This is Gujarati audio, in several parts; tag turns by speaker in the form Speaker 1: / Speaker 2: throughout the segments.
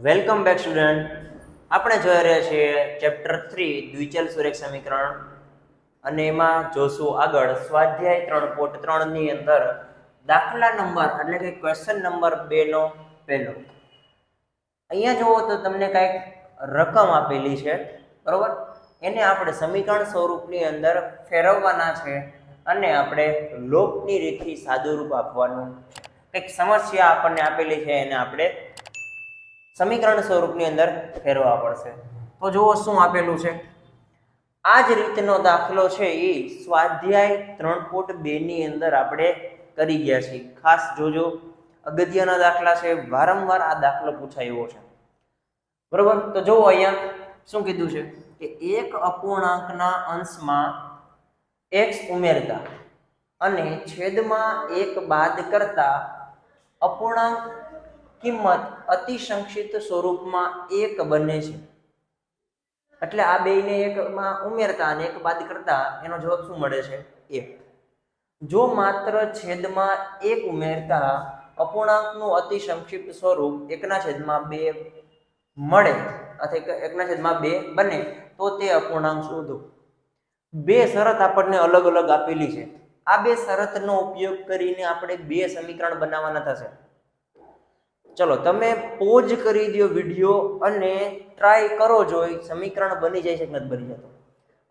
Speaker 1: Welcome back student. આપણે જોઈ રહ્યા છીએ ચેપ્ટર 3 દ્વિચલ સુરેખ સમીકરણ અને એમાં જોશું આગળ સ્વાધ્યાય 3.3 ની અંદર દાખલા નંબર એટલે કે ક્વેશ્ચન નંબર 2 નો પહેલો. અહીંયા જુઓ તો તમને કંઈક રકમ આપેલી છે, બરોબર? એને આપણે સમીકરણ સ્વરૂપની અંદર ફેરવવાના છે અને આપણે લોપની રીતથી સાદું રૂપ આપવાનું છે. કંઈક સમસ્યા આપણને આપેલી છે એને આપણે સમીકરણ સ્વરૂપની અંદર ફેરવવા પડશે. તો જુઓ શું આપેલું છે. આ જ રીતનો દાખલો છે એ સ્વાધ્યાય 3.2 ની અંદર આપણે કરી ગયા છીએ. ખાસ જોજો, અગત્યના દાખલા છે, વારંવાર આ દાખલો પૂછાયો છે, બરોબર? તો જુઓ અહીંયા શું કીધું છે કે એક અપૂર્ણાંકના અંશમાં x ઉમેરતા અને છેદમાં 1 બાદ કરતા અપૂર્ણાંક કિંમત અતિ સંક્ષિપ્ત સ્વરૂપમાં 1 બને છે. એટલે આ બેયને એકમાં ઉમેરતા અને 1 બાદ કરતા એનો જવાબ શું મળે છે? 1. જો માત્ર છેદમાં 1 ઉમેરતા અપૂર્ણાંકનું અતિ સંક્ષિપ્ત સ્વરૂપ 1/2 મળે અથવા 1/2 બને તો તે અપૂર્ણાંક શોધો. બે શરત આપણને અલગ અલગ આપેલી છે. આ બે શરતનો ઉપયોગ કરીને આપણે બે સમીકરણ બનાવવાના થશે. ચલો તમે પોઝ કરી દો વિડીયો અને ટ્રાય કરો, જોઈ સમીકરણ બની જાય છે કે નથી બની જતો.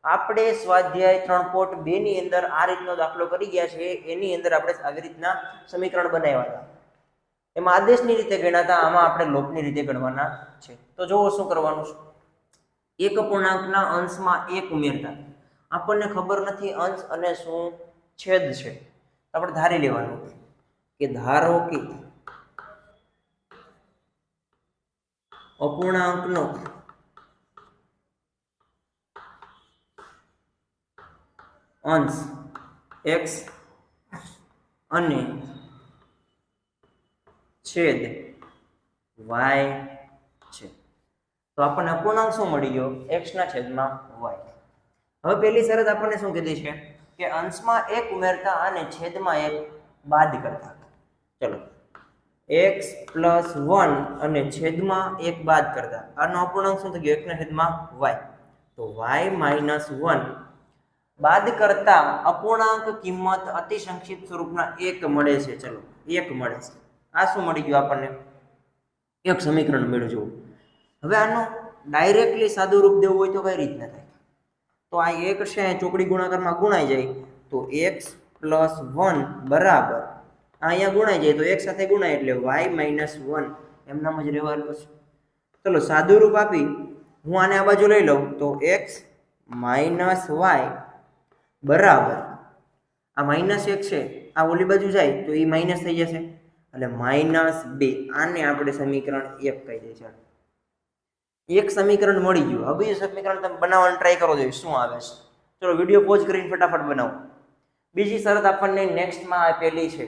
Speaker 1: આપણે સ્વાધ્યાય 3.2 ની અંદર આ રીતનો દાખલો કરી ગયા છે. એની અંદર આપણે આવી રીતના સમીકરણ બનાવ્યા હતા. એમાં આદેશની રીતે ગણ્યા હતા, આમાં આપણે લોપની રીતે ગણવાના છે. તો જુઓ શું કરવાનું છે. એક અપૂર્ણાંકના અંશમાં 1 ઉમેરતા, આપણને ખબર નથી અંશ અને શું છેદ છે, આપણે ધારી લેવાનું કે ધારો કે અપૂર્ણાંકનો અંશ x અને છેદ y છે. તો આપણને અપૂર્ણાંક શું મળી ગયો? x ના છેદમાં y. હવે પહેલી શરત આપણને શું કીધી છે કે અંશમાં 1 ઉમેરતા અને છેદમાં 1 બાદ કરતા. ચલો, x + 1 અને છેદમાં 1 બાદ કરતા, આનો અપૂર્ણાંક શું થઈ ગયો? 1/y. તો y - 1 બાદ કરતા અપૂર્ણાંક કિંમત અતિ સંક્ષિપ્ત સ્વરૂપના 1 મળે છે. ચલો, 1 મળે છે. આ શું મળી ગયું આપણને? એક સમીકરણ મળ્યું. જુઓ, હવે આનો ડાયરેક્ટલી સાદું રૂપ દેવું હોય તો કઈ રીતના થાય? તો આ 1 છે ચોકડી ગુણાકારમાં ગુણાઈ જાય તો x + 1 બરાબર અહીંયા ગુણાઈ જાય તો 1 સાથે ગુણાય એટલે y - 1 એમનામ જ રહેવાનું છે. ચલો સાદું રૂપ આપી હું આને આ બાજુ લઈ લઉં તો x - y બરાબર આ -1 છે, આ ઓલી બાજુ જાય તો એ માઇનસ થઈ જશે એટલે -2. આને આપણે સમીકરણ 1 કહી દઈએ. ચાલો, એક સમીકરણ મળી ગયું. હવે બીજું સમીકરણ તમે બનાવવાનું ટ્રાય કરો, જોઈએ શું આવે છે. ચલો વિડીયો પોઝ કરીને ફટાફટ બનાવો. બીજી શરત આપણને નેક્સ્ટમાં આપેલી છે,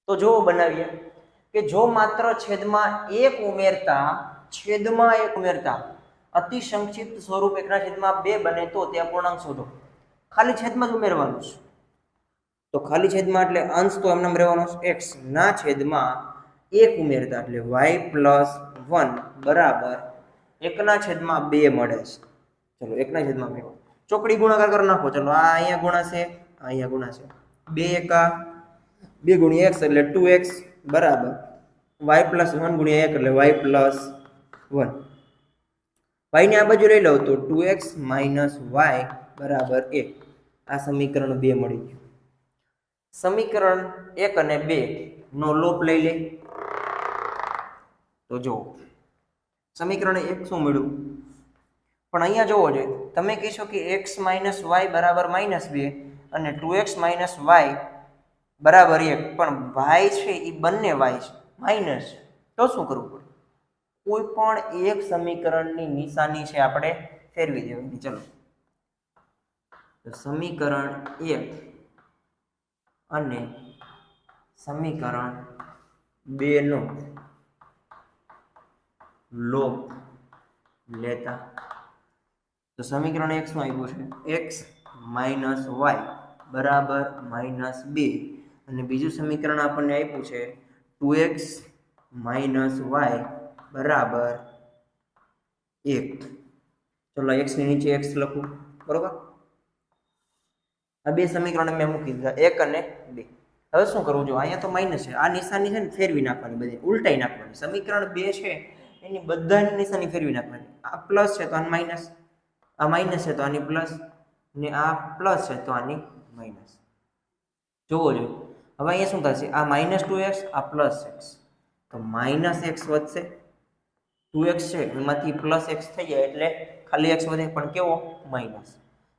Speaker 1: તો જો બનાવીએ કે જો માત્ર છેદમાં 1 ઉમેરતા અતિ સંક્ષિપ્ત સ્વરૂપ 1/2 બને તો તે અપૂર્ણાંક શોધો. ખાલી છેદમાં જ ઉમેરવાનું છે. તો ખાલી છેદમાં એટલે અંશ તો એમનામ રહેવાનો છે. x ના છેદમાં 1 ઉમેરતા એટલે y + 1 બરાબર 1/2 મળે છે. ચલો 1/2 ચોકડી ગુણાકાર કરી નાખો. ચલો આ અહીંયા ગુણાશે, આ અહીંયા ગુણાશે. 2 એકા 2 × x એટલે 2x બરાબર y + 1 × 1 એટલે y + 1. y ને આ બાજુ લઈ લઉં તો 2x - y બરાબર 1. આ સમીકરણ 2 મળી ગયું. સમીકરણ 1 અને 2 નો લોપ લઈ લે તો જો સમીકરણ 1 શું મળ્યું? પણ અહીંયા જોવો જોઈએ, તમે કહેશો કે x - y બરાબર -2 અને 2x - y બરાબર 1, પણ y છે એ બંને y છે, માઇનસ છે. તો શું કરવું પડે? કોઈ પણ એક સમીકરણની નિશાની છે આપણે ફેરવી દેવાની. ચલો, તો સમીકરણ 1 અને સમીકરણ 2 નો લોપ લેતા. તો સમીકરણ 1 શું આવ્યું છે? x - y બરાબર -2 અને બીજું સમીકરણ આપણને આપ્યું છે 2x - y બરાબર 1. ચલો x ની નીચે x લખું, બરોબર. આ બે સમીકરણ મેં મૂકી દીધા 1 અને 2. હવે શું કરવું? જો અહીંયા તો માઇનસ છે, આ નિશાની છે ને ફેરવી નાખવાની, બધી ઉલટાઈ નાખવાની. સમીકરણ 2 છે એની બધાની નિશાની ફેરવી નાખવાની. આ પ્લસ છે તો આની માઇનસ, આ માઇનસ છે તો આની પ્લસ, ને આ પ્લસ છે તો આની માઇનસ. જોવો જો હવે અહીંયા શું થશે? આ -2x, આ +x, તો -x વધશે, 2x છે એમાંથી +x થઈ જાય એટલે ખાલી x વધે, પણ કેવો? માઇનસ.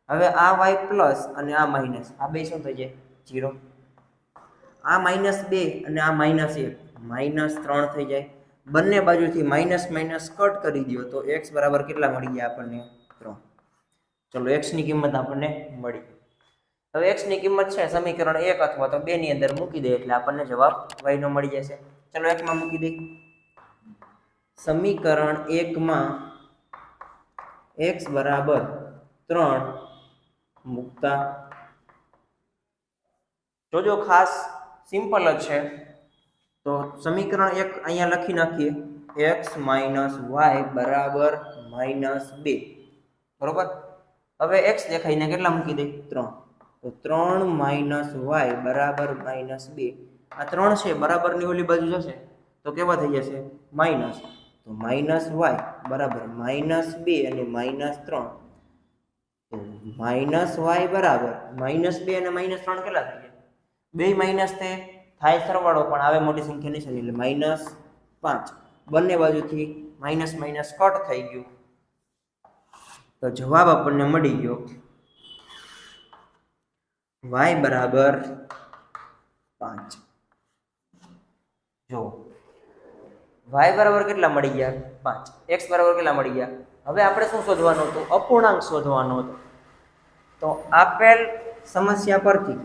Speaker 1: હવે આ y પ્લસ અને આ માઇનસ, આ બે શું થઈ જાય? 0. આ -2 અને આ -1, -3 થઈ જાય. બંને બાજુથી માઇનસ માઇનસ કટ કરી દો તો x બરાબર કેટલા મળી ગયા આપણને? 3. ચલો x ની કિંમત આપણને મળી. હવે x ની કિંમત છે સમીકરણ 1 અથવા તો 2 ની અંદર મૂકી દે એટલે આપણને જવાબ y નો મળી જશે. ચલો 1 માં મૂકી દઈ. સમીકરણ 1 માં x બરાબર 3 મૂકતા જોજો ખાસ સિમ્પલ જ છે. તો સમીકરણ 1 અહીંયા લખી નાખીએ, x y બરાબર -2, બરોબર. હવે x દેખાઈને કેટલા મૂકી દઈ? 3. તો 3 y બરાબર -2. આ 3 છે બરાબરની ઓલી બાજુ જશે તો કેવા થઈ જશે? માઇનસ. તો -y બરાબર -2 અને -3. તો -y બરાબર -2 અને -3 કેટલા થઈ ગયા? બે માઇનસ તે થાય સરવાળો, પણ આવે મોટી સંખ્યા નિશાની એટલે -5. બંને બાજુથી માઇનસ માઇનસ કટ થઈ ગયું તો જવાબ આપણને મળી ગયો y બરાબર 5. જો y બરાબર કેટલા મળી ગયા? 5. x બરાબર કેટલા મળી ગયા? હવે આપણે શું શોધવાનું હતું? અપૂર્ણાંક શોધવાનો હતો. તો આપેલ સમસ્યા પરથી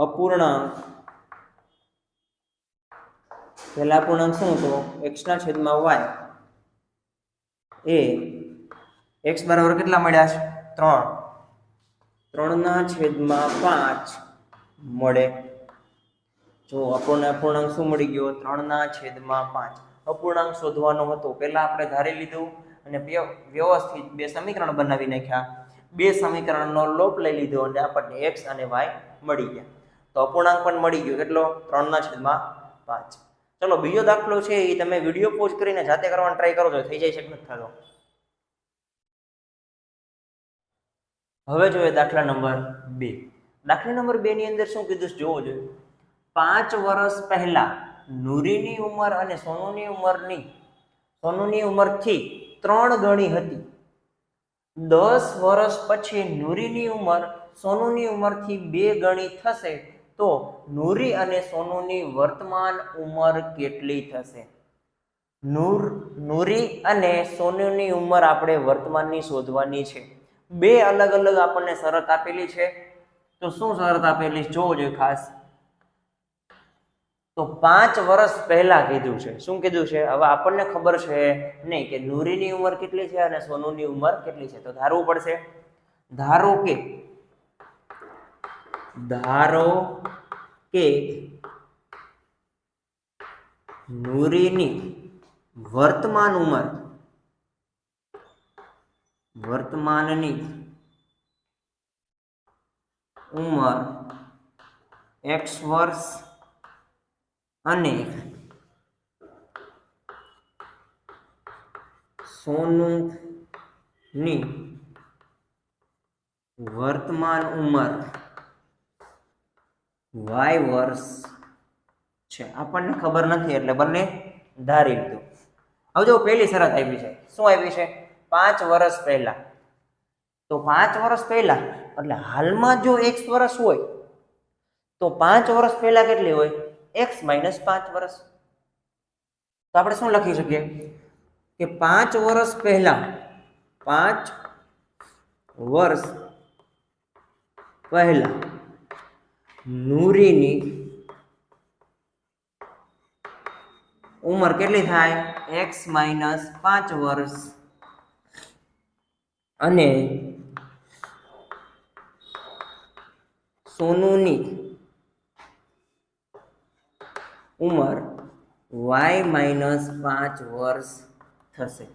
Speaker 1: અપૂર્ણાંક, પહેલા અપૂર્ણાંક શું હતો? x ના છેદમાં y એ x બરાબર કેટલા મળ્યા છે? 3. 3 ના છેદમાં 5 મળે. જો અપૂર્ણાંક શું મળી ગયો? 3 ના છેદમાં 5. અપૂર્ણાંક શોધવાનો હતો. પહેલા આપણે ધારી લીધું અને વ્યવસ્થિત બે સમીકરણ બનાવી નાખ્યા. બે સમીકરણનો લોપ લઈ લીધો અને આપણને x અને y મળી ગયા. તો અપૂર્ણાંક પણ મળી ગયો. કેટલો? 3 ના છેદમાં 5. ચલો બીજો દાખલો છે એ તમે વિડીયો પોઝ કરીને જાતે કરવાનો ટ્રાય કરો છો, થઈ જાય છે કે નથી થતો. હવે જોઈએ દાખલા નંબર 2. દાખલા નંબર 2 ની અંદર શું કીધું જોવો જોઈએ. 5 વર્ષ પહેલા નૂરીની ઉંમર અને સોનુની ઉંમરથી 3 ગણી હતી. 10 વર્ષ પછી નૂરીની ઉંમર સોનુની ઉંમરથી 2 ગણી થશે તો નૂરી અને સોનુની વર્તમાન ઉંમર કેટલી થશે? નૂરી અને સોનુની ઉંમર આપણે વર્તમાનની શોધવાની છે. બે અલગ અલગ આપણને શરત આપેલી છે. તો શું શરત આપેલી જોવો જોઈએ ખાસ. તો 5 વર્ષ પહેલા કીધું છે. શું કીધું છે? હવે આપણને ખબર છે નહીં કે નૂરીની ઉંમર કેટલી છે અને સોનુની ઉંમર કેટલી છે. તો ધારવું પડશે. ધારો કે નૂરીની વર્તમાનની ઉંમર x વર્ષ અને સોનુની વર્તમાન ઉંમર y વર્ષ છે. આપણને ખબર નથી એટલે બંને ધારી લીધું. હવે જો પહેલી શરત આપી છે. શું આપી છે? 5 વર્ષ પહેલા. તો 5 વર્ષ પહેલા એટલે હાલમાં જો x વર્ષ હોય તો 5 વર્ષ પહેલા કેટલી હોય? x - 5 વર્ષ. તો આપણે શું લખી શકીએ કે 5 વર્ષ પહેલા નૂરીની ઉંમર કેટલી થાય? x - 5 વર્ષ અને સોનુની ઉંમર y -5 વર્ષ થશે.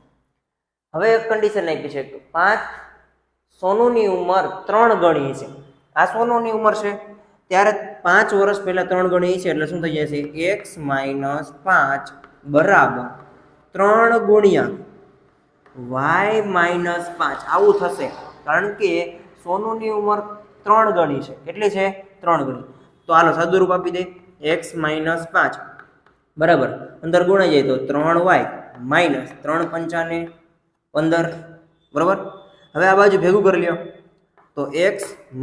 Speaker 1: હવે એક કન્ડિશન આપી છે કે 5 સોનુની ઉંમર 3 ગણી છે. આ સોનુની ઉંમર છે ત્યારે 5 વર્ષ પહેલા 3 ગણી છે એટલે શું થઈ જશે x - 5 બરાબર 3 ગુણ્યા y -5 આવું થશે. કારણ કે સોનુની ઉંમર 3 ગણી છે. કેટલી છે 3 ગણી. તો હાલો સાદુરૂપ આપી દે x -5 બરાબર અંદર ગુણાઈ જાય તો 3y માઇનસ 3 પંચાને 15 બરાબર. હવે આ બાજુ ભેગું કરી લ્યો તો x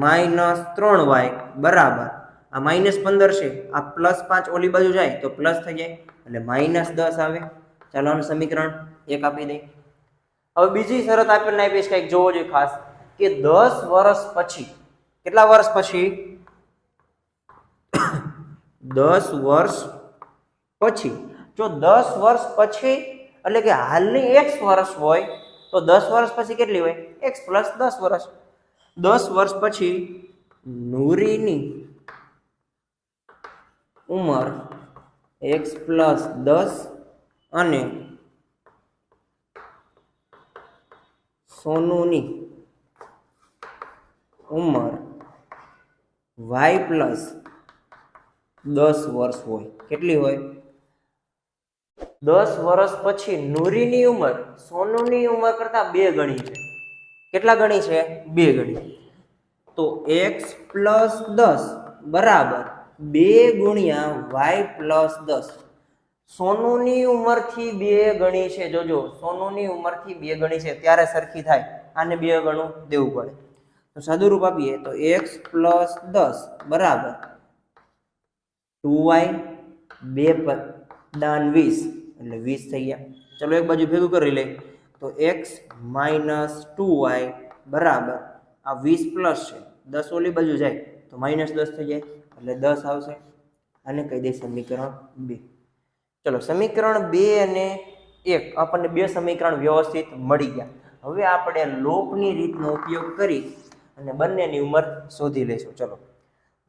Speaker 1: -3y બરાબર આ -15 છે આ +5 ઓલી બાજુ જાય તો પ્લસ થઈ જાય એટલે -10 આવે. ચાલો આનું સમીકરણ 1 આપી દે. હવે બીજી શરત આપણને આપી છે કંઈક જોવો જોઈએ ખાસ કે 10 વર્ષ પછી કેટલા વર્ષ પછી 10 વર્ષ પછી જો 10 વર્ષ પછી એટલે કે હાલની x વર્ષ હોય તો 10 વર્ષ પછી કેટલી હોય x + 10 વર્ષ. 10 વર્ષ પછી નૂરીની ઉંમર x + 10 અને સોનુની ઉંમર y + 10 વર્ષ હોય. કેટલી હોય 10 વર્ષ પછી નૂરીની ઉંમર સોનુની ઉંમર કરતા 2 ગણી છે. કેટલા ગણી છે 2 ગણી. તો x + 10 બરાબર 2 ગુણ્યા y + 10. સોનુની ઉંમરથી 2 ગણી છે. જોજો સોનુની ઉંમરથી 2 ગણી છે ત્યારે સરખી થાય. આને 2 ગણું દેવું પડે. તો સાદુરૂપ આપીએ તો x + 10 બરાબર 2y 2 દાન 20 એટલે 20 થઈ ગયા. ચલો એક બાજુ ભેગું કરી લઈએ તો x - 2y બરાબર આ 20 પ્લસ છે 10 ઓલી બાજુ જાય તો -10 થઈ જાય એટલે 10 આવશે. આને કહી દે સમીકરણ 2. ચલો સમીકરણ 2 અને 1 આપણને 2 સમીકરણ વ્યવસ્થિત મળી ગયા. હવે આપણે લોપની રીતનો ઉપયોગ કરી અને બંનેની ઉંમર શોધી લઈશું. ચલો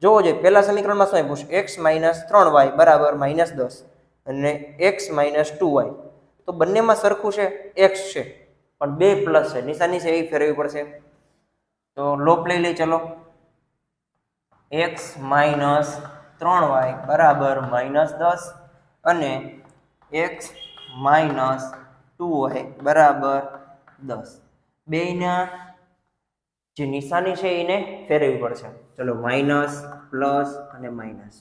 Speaker 1: જોવો જોઈએ પહેલા સમીકરણમાં શું આપ્યું છે x - 3y બરાબર -10 અને x - 2y. તો બંનેમાં સરખું છે x છે પણ 2 પ્લસ છે નિશાની છે એ ફેરવવી પડશે. તો લોપ લઈ લઈ. ચલો x - 3y બરાબર -10 અને x - 2y બરાબર 10. બેયના જે નિશાની છે એને ફેરવવી પડશે. ચલો માઇનસ પ્લસ અને માઇનસ.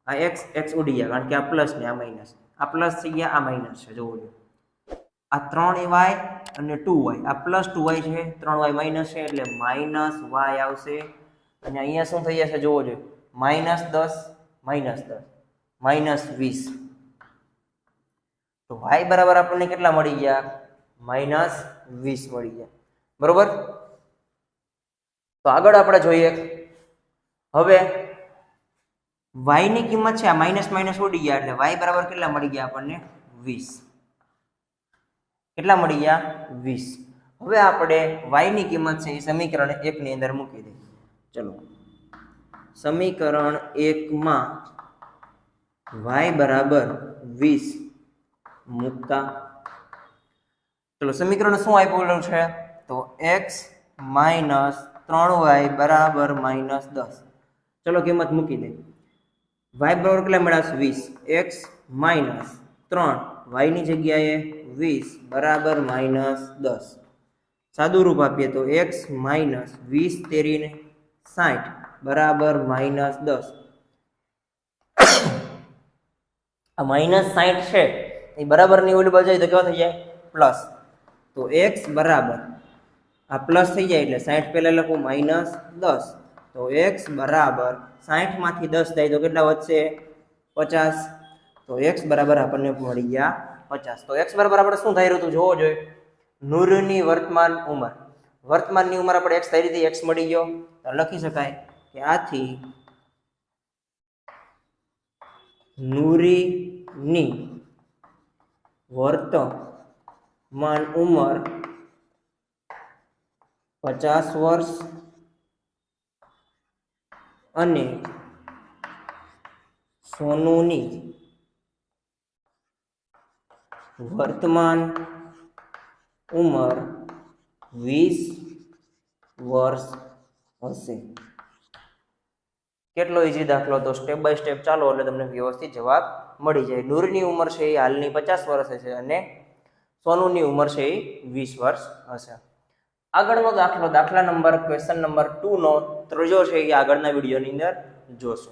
Speaker 1: આ x ઉડી ગયા કારણ કે આ પ્લસ ને આ માઇનસ. આ પ્લસ થઈ ગયા આ માઇનસ છે. જોવો આ 3y અને 2y આ પ્લસ 2y છે 3y માઇનસ છે એટલે -y આવશે. અને અહીંયા શું થઈ જશે જોવો જોઈએ -10 -10 -20. તો y બરાબર આપણને કેટલા મળી ગયા -20 મળી ગયા. બરોબર. તો આગળ આપણે જોઈએ હવે y ની કિંમત છે આ માઇનસ માઇનસ ઉડી ગયા એટલે y બરાબર કેટલા મળી ગયા આપણને 20. કેટલા મળી ગયા 20. હવે આપણે y ની કિંમત છે એ સમીકરણ 1 ની અંદર મૂકી દઈએ. ચલો સમીકરણ 1 માં y બરાબર 20 મૂકતા ચલો સમીકરણ શું આપ્યું છે તો x - 3y બરાબર -10. ચલો કિંમત મૂકી દે. y બરાબર કેટલા મળ્યા 20 x - 3 y ની જગ્યાએ 20 બરાબર -10. સાદું રૂપ આપીએ તો x - 20 તેરી ને 60 બરાબર -10. આ -60 છે એ બરાબર ની ઓલી બાજુ તો કેવો થઈ જાય પ્લસ. તો x બરાબર આ પ્લસ થઈ જાય એટલે 60 પહેલા લખું -10. તો x બરાબર 60 માંથી 10 જાય તો કેટલા વધશે 50. તો x બરાબર આપણને મળી ગયા 50. તો x બરાબર આપણે શું થઈ રહ્યું હતું જોવો જોઈએ નૂરની વર્તમાન ઉંમર. વર્તમાનની ઉંમર આપણે x થઈ હતી x મળી ગયો તો લખી શકાય કે આથી નૂરીની વર્તમાન ઉંમર 50 વર્ષ અને સોનુની વર્તમાન ઉંમર 20 વર્ષ હશે. કેટલો ઈઝી દાખલો, તો સ્ટેપ બાય સ્ટેપ ચાલો એટલે તમને વ્યવસ્થિત જવાબ મળી જાય. નૂરની ઉંમર છે એ હાલની 50 વર્ષ હશે અને સોનુની ઉંમર છે એ 20 વર્ષ હશે. આગળનો દાખલો, દાખલા નંબર ક્વેશ્ચન નંબર 2 નો ત્રીજો છે એ આગળના વિડીયોની અંદર જોશો.